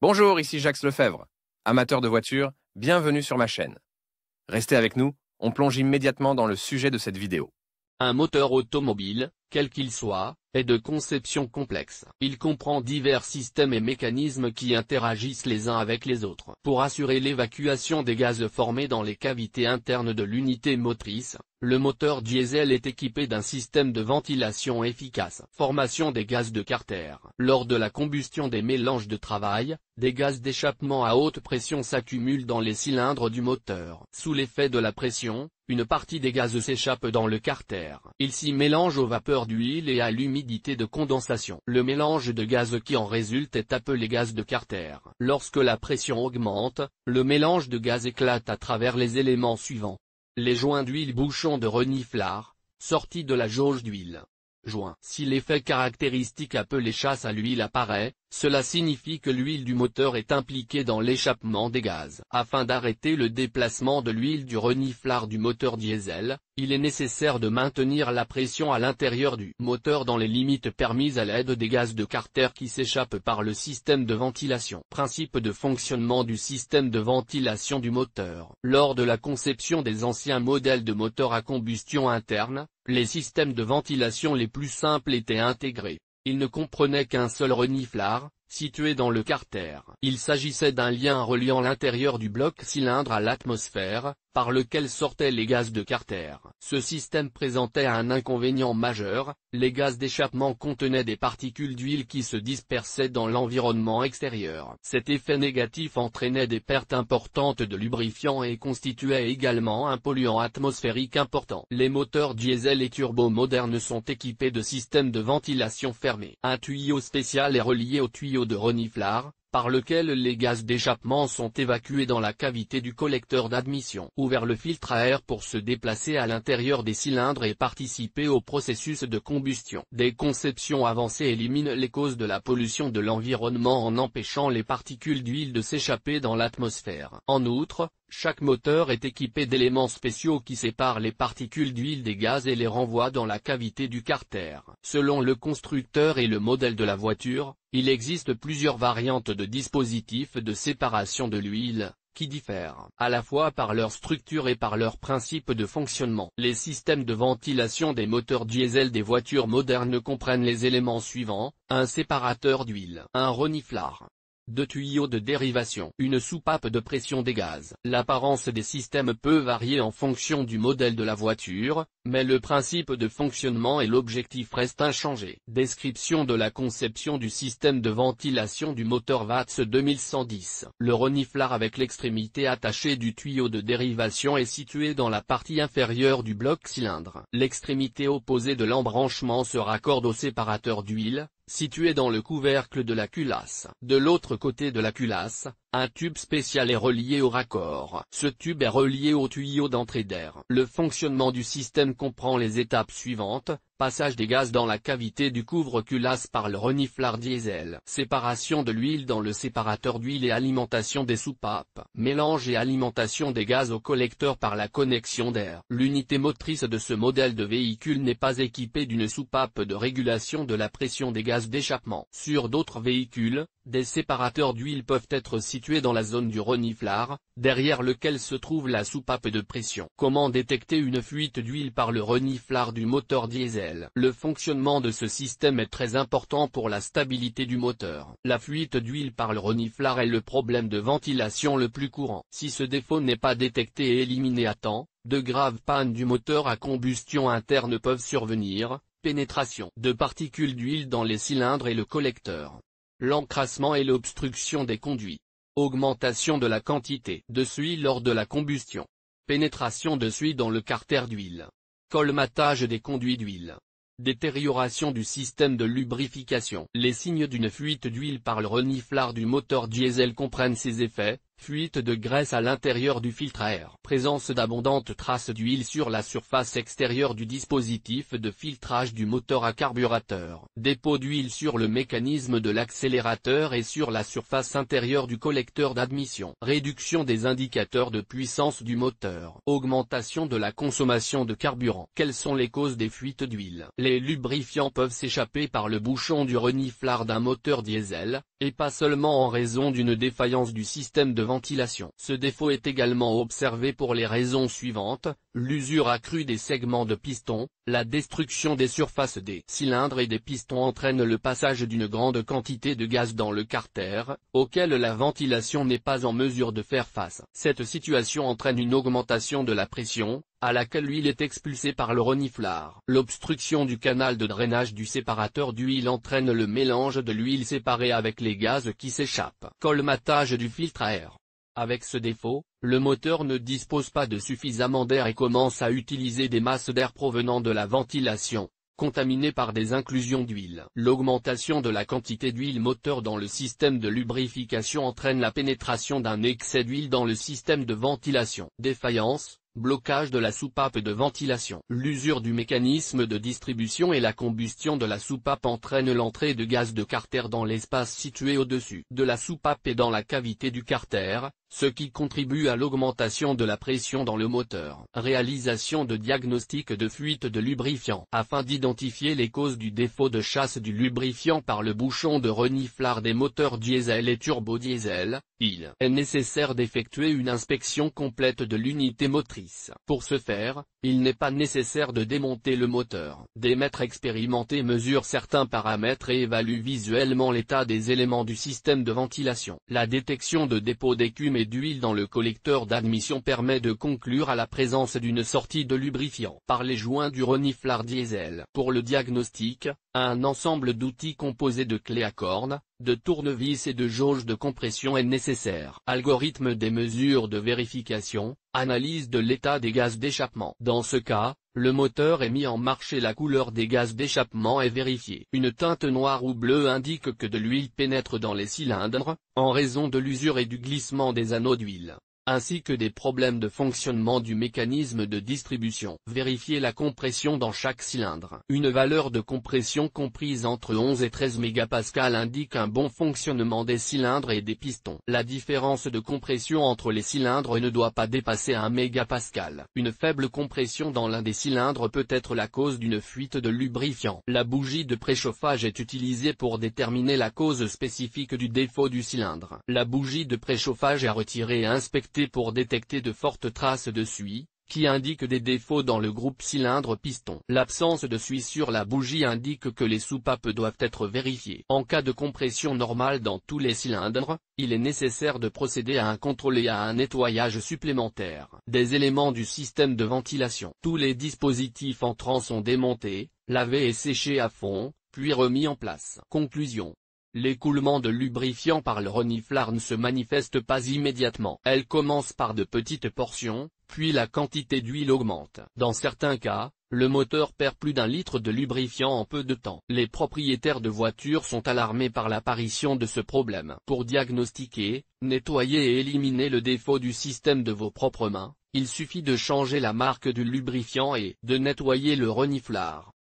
Bonjour, ici Jacques Lefebvre. Amateur de voitures, bienvenue sur ma chaîne. Restez avec nous, on plonge immédiatement dans le sujet de cette vidéo. Un moteur automobile, quel qu'il soit, est de conception complexe. Il comprend divers systèmes et mécanismes qui interagissent les uns avec les autres. Pour assurer l'évacuation des gaz formés dans les cavités internes de l'unité motrice, le moteur diesel est équipé d'un système de ventilation efficace. Formation des gaz de Carter. Lors de la combustion des mélanges de travail, des gaz d'échappement à haute pression s'accumulent dans les cylindres du moteur. Sous l'effet de la pression, une partie des gaz s'échappe dans le carter. Il s'y mélange aux vapeurs d'huile et à l'humidité de condensation. Le mélange de gaz qui en résulte est appelé gaz de Carter. Lorsque la pression augmente, le mélange de gaz éclate à travers les éléments suivants. Les joints d'huile bouchons de reniflard, sortie de la jauge d'huile. Joint. Si l'effet caractéristique appelé chasse à l'huile apparaît, cela signifie que l'huile du moteur est impliquée dans l'échappement des gaz. Afin d'arrêter le déplacement de l'huile du reniflard du moteur diesel, il est nécessaire de maintenir la pression à l'intérieur du moteur dans les limites permises à l'aide des gaz de Carter qui s'échappent par le système de ventilation. Principe de fonctionnement du système de ventilation du moteur. Lors de la conception des anciens modèles de moteurs à combustion interne, les systèmes de ventilation les plus simples étaient intégrés. Ils ne comprenaient qu'un seul reniflard, situé dans le carter. Il s'agissait d'un lien reliant l'intérieur du bloc cylindre à l'atmosphère, par lequel sortaient les gaz de Carter. Ce système présentait un inconvénient majeur, les gaz d'échappement contenaient des particules d'huile qui se dispersaient dans l'environnement extérieur. Cet effet négatif entraînait des pertes importantes de lubrifiant et constituait également un polluant atmosphérique important. Les moteurs diesel et turbo modernes sont équipés de systèmes de ventilation fermés. Un tuyau spécial est relié au tuyau de reniflard, par lequel les gaz d'échappement sont évacués dans la cavité du collecteur d'admission, ou vers le filtre à air pour se déplacer à l'intérieur des cylindres et participer au processus de combustion. Des conceptions avancées éliminent les causes de la pollution de l'environnement en empêchant les particules d'huile de s'échapper dans l'atmosphère. En outre, chaque moteur est équipé d'éléments spéciaux qui séparent les particules d'huile des gaz et les renvoient dans la cavité du carter. Selon le constructeur et le modèle de la voiture, il existe plusieurs variantes de dispositifs de séparation de l'huile, qui diffèrent à la fois par leur structure et par leur principe de fonctionnement. Les systèmes de ventilation des moteurs diesel des voitures modernes comprennent les éléments suivants: un séparateur d'huile, un reniflard, deux tuyaux de dérivation, une soupape de pression des gaz. L'apparence des systèmes peut varier en fonction du modèle de la voiture, mais le principe de fonctionnement et l'objectif restent inchangés. Description de la conception du système de ventilation du moteur VATS 2110. Le reniflard avec l'extrémité attachée du tuyau de dérivation est situé dans la partie inférieure du bloc cylindre. L'extrémité opposée de l'embranchement se raccorde au séparateur d'huile, situé dans le couvercle de la culasse. De l'autre côté de la culasse, un tube spécial est relié au raccord. Ce tube est relié au tuyau d'entrée d'air. Le fonctionnement du système comprend les étapes suivantes: passage des gaz dans la cavité du couvre-culasse par le reniflard diesel, séparation de l'huile dans le séparateur d'huile et alimentation des soupapes, mélange et alimentation des gaz au collecteur par la connexion d'air. L'unité motrice de ce modèle de véhicule n'est pas équipée d'une soupape de régulation de la pression des gaz d'échappement. Sur d'autres véhicules, des séparateurs d'huile peuvent être situés dans la zone du reniflard, derrière lequel se trouve la soupape de pression. Comment détecter une fuite d'huile par le reniflard du moteur diesel? Le fonctionnement de ce système est très important pour la stabilité du moteur. La fuite d'huile par le reniflard est le problème de ventilation le plus courant. Si ce défaut n'est pas détecté et éliminé à temps, de graves pannes du moteur à combustion interne peuvent survenir: pénétration de particules d'huile dans les cylindres et le collecteur, l'encrassement et l'obstruction des conduits, augmentation de la quantité de suie lors de la combustion, pénétration de suie dans le carter d'huile, colmatage des conduits d'huile, détérioration du système de lubrification. Les signes d'une fuite d'huile par le reniflard du moteur diesel comprennent ces effets: fuite de graisse à l'intérieur du filtre à air, présence d'abondantes traces d'huile sur la surface extérieure du dispositif de filtrage du moteur à carburateur, dépôt d'huile sur le mécanisme de l'accélérateur et sur la surface intérieure du collecteur d'admission, réduction des indicateurs de puissance du moteur, augmentation de la consommation de carburant. Quelles sont les causes des fuites d'huile? Les lubrifiants peuvent s'échapper par le bouchon du reniflard d'un moteur diesel, et pas seulement en raison d'une défaillance du système de ventilation. Ce défaut est également observé pour les raisons suivantes: l'usure accrue des segments de piston, la destruction des surfaces des cylindres et des pistons entraîne le passage d'une grande quantité de gaz dans le carter, auquel la ventilation n'est pas en mesure de faire face. Cette situation entraîne une augmentation de la pression, à laquelle l'huile est expulsée par le reniflard. L'obstruction du canal de drainage du séparateur d'huile entraîne le mélange de l'huile séparée avec les gaz qui s'échappent. Colmatage du filtre à air. Avec ce défaut, le moteur ne dispose pas de suffisamment d'air et commence à utiliser des masses d'air provenant de la ventilation, contaminées par des inclusions d'huile. L'augmentation de la quantité d'huile moteur dans le système de lubrification entraîne la pénétration d'un excès d'huile dans le système de ventilation. Défaillance, blocage de la soupape de ventilation. L'usure du mécanisme de distribution et la combustion de la soupape entraînent l'entrée de gaz de carter dans l'espace situé au-dessus de la soupape et dans la cavité du carter, ce qui contribue à l'augmentation de la pression dans le moteur. Réalisation de diagnostic de fuite de lubrifiant. Afin d'identifier les causes du défaut de chasse du lubrifiant par le bouchon de reniflard des moteurs diesel et turbodiesel, il est nécessaire d'effectuer une inspection complète de l'unité motrice. Pour ce faire, il n'est pas nécessaire de démonter le moteur. Des maîtres expérimentés mesurent certains paramètres et évaluent visuellement l'état des éléments du système de ventilation. La détection de dépôts d'écume et d'huile dans le collecteur d'admission permet de conclure à la présence d'une sortie de lubrifiant par les joints du reniflard diesel. Pour le diagnostic, un ensemble d'outils composé de clés à cornes, de tournevis et de jauge de compression est nécessaire. Algorithme des mesures de vérification, analyse de l'état des gaz d'échappement. Dans ce cas, le moteur est mis en marche et la couleur des gaz d'échappement est vérifiée. Une teinte noire ou bleue indique que de l'huile pénètre dans les cylindres, en raison de l'usure et du glissement des anneaux d'huile, ainsi que des problèmes de fonctionnement du mécanisme de distribution. Vérifier la compression dans chaque cylindre. Une valeur de compression comprise entre 11 et 13 mégapascales indique un bon fonctionnement des cylindres et des pistons. La différence de compression entre les cylindres ne doit pas dépasser 1 mégapascal. Une faible compression dans l'un des cylindres peut être la cause d'une fuite de lubrifiant. La bougie de préchauffage est utilisée pour déterminer la cause spécifique du défaut du cylindre. La bougie de préchauffage est retirée et inspectée pour détecter de fortes traces de suie, qui indiquent des défauts dans le groupe cylindre-piston. L'absence de suie sur la bougie indique que les soupapes doivent être vérifiées. En cas de compression normale dans tous les cylindres, il est nécessaire de procéder à un contrôle et à un nettoyage supplémentaire des éléments du système de ventilation. Tous les dispositifs entrants sont démontés, lavés et séchés à fond, puis remis en place. Conclusion. L'écoulement de lubrifiant par le reniflard ne se manifeste pas immédiatement. Elle commence par de petites portions, puis la quantité d'huile augmente. Dans certains cas, le moteur perd plus d'1 litre de lubrifiant en peu de temps. Les propriétaires de voitures sont alarmés par l'apparition de ce problème. Pour diagnostiquer, nettoyer et éliminer le défaut du système de vos propres mains, il suffit de changer la marque du lubrifiant et de nettoyer le reniflard.